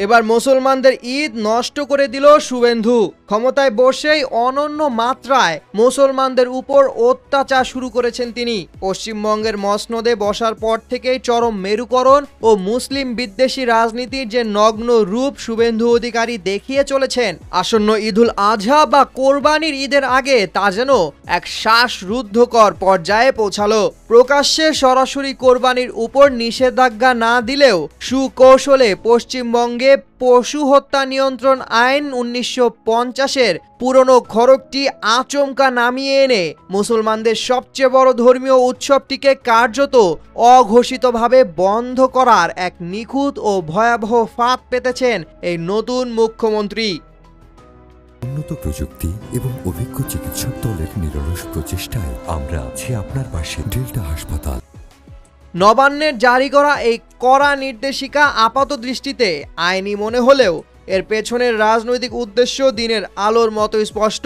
এবার মুসলমানদের ঈদ নষ্ট করে দিল শুভেন্দু। ক্ষমতায় বসেই অনন্য মাত্রায় মুসলমানদের উপর অত্যাচার শুরু করেছেন তিনি। পশ্চিমবঙ্গের মসনদে বসার পর থেকেই চরম মেরুকরণ ও মুসলিম বিদ্বেষী রাজনীতির যে নগ্ন রূপ শুভেন্দু অধিকারী দেখিয়ে চলেছেন, আসন্ন ঈদুল আজহা বা কোরবানির ঈদের আগে তা যেন এক শ্বাসরুদ্ধকর পর্যায়ে পৌঁছালো। প্রকাশ্যে সরাসরি কোরবানির উপর নিষেধাজ্ঞা না দিলেও সুকৌশলে পশ্চিমবঙ্গে পশু হত্যা নিয়ন্ত্রণ আইন 1950-এর পুরনো খড়গটি আচমকা নামিয়ে এনে মুসলমানদের সবচেয়ে বড় ধর্মীয় উৎসবটিকে কার্যত অঘোষিতভাবে বন্ধ করার এক নিখুঁত ও ভয়াবহ ফাঁদ পেতেছেন এই নতুন মুখ্যমন্ত্রী। উন্নত প্রযুক্তি এবং অভিজ্ঞ চিকিৎসক দলের নিরলস প্রচেষ্টায় আমরা আছি আপনার পাশে। ডেল্টা হাসপাতাল। নবান্নের জারি করা এই কড়া নির্দেশিকা আপাত দৃষ্টিতে আইনি মনে হলেও এর পেছনের রাজনৈতিক উদ্দেশ্য দিনের আলোর মতো স্পষ্ট।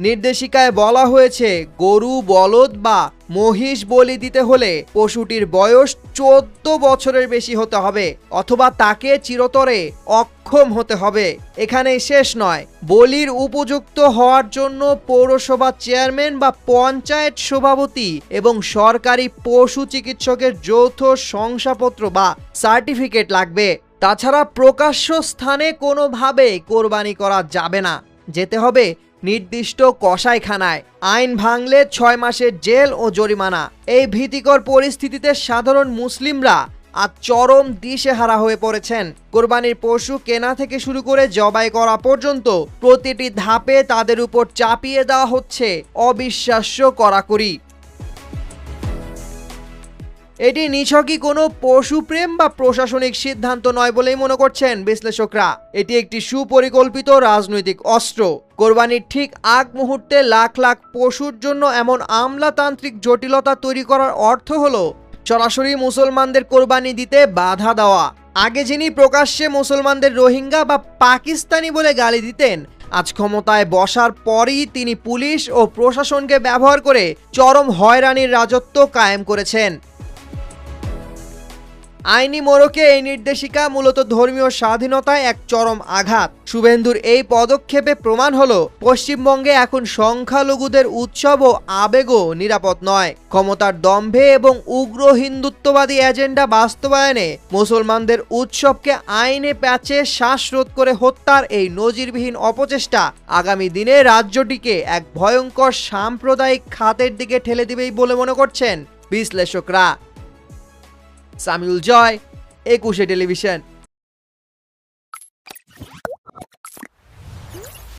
নির্দেশিকায় বলা হয়েছে, গরু, বলদ বা মহিষ বলি দিতে হলে পশুটির বয়স 14 বছরের বেশি হতে হবে অথবা তাকে চিরতরে অক্ষম হতে হবে। এখানেই শেষ নয়, বলির উপযুক্ত হওয়ার জন্য পৌরসভা চেয়ারম্যান বা পঞ্চায়েত সভাপতি এবং সরকারি পশু চিকিৎসকের যৌথ শংসাপত্র বা সার্টিফিকেট লাগবে। তাছাড়া প্রকাশ্য স্থানে কোনোভাবে কোরবানি করা যাবে না, যেতে হবে নির্দিষ্ট কসাইখানায়। আইন ভাঙলে 6 মাসের জেল ও জরিমানা। এই ভীতিকর পরিস্থিতিতে সাধারণ মুসলিমরা আজ চরম দিশেহারা হয়ে পড়েছেন। কোরবানির পশু কেনা থেকে শুরু করে জবাই করা পর্যন্ত প্রতিটি ধাপে তাদের উপর চাপিয়ে দেওয়া হচ্ছে অবিশ্বাস্য কড়াকড়ি। এটি নিছকই কোনো পশুপ্রেম বা প্রশাসনিক সিদ্ধান্ত নয় বলেই মনে করছেন বিশ্লেষকরা। এটি একটি সুপরিকল্পিত রাজনৈতিক অস্ত্র। কোরবানির ঠিক আগ মুহূর্তে লাখ লাখ পশুর জন্য এমন আমলাতান্ত্রিক জটিলতা তৈরি করার অর্থ হলো সরাসরি মুসলমানদের কোরবানি দিতে বাধা দেওয়া। আগে যিনি প্রকাশ্যে মুসলমানদের রোহিঙ্গা বা পাকিস্তানি বলে গালি দিতেন, আজ ক্ষমতায় বসার পরই তিনি পুলিশ ও প্রশাসনকে ব্যবহার করে চরম হয়রানির রাজত্ব কায়েম করেছেন। আইনি মোড়কে এই নির্দেশিকা মূলত ধর্মীয় স্বাধীনতায় এক চরম আঘাত। শুভেন্দুর এই পদক্ষেপে প্রমাণ হলো পশ্চিমবঙ্গে এখন সংখ্যালঘুদের উৎসব ও আবেগও নিরাপদ নয়। ক্ষমতার দম্ভে এবং উগ্র হিন্দুত্ববাদী এজেন্ডা বাস্তবায়নে মুসলমানদের উৎসবকে আইনে প্যাঁচে শ্বাসরোধ করে হত্যার এই নজিরবিহীন অপচেষ্টা আগামী দিনে রাজ্যটিকে এক ভয়ঙ্কর সাম্প্রদায়িক খাতের দিকে ঠেলে দিবেই বলে মনে করছেন বিশ্লেষকরা। সামিউল জয়, 21 টেলিভিশন।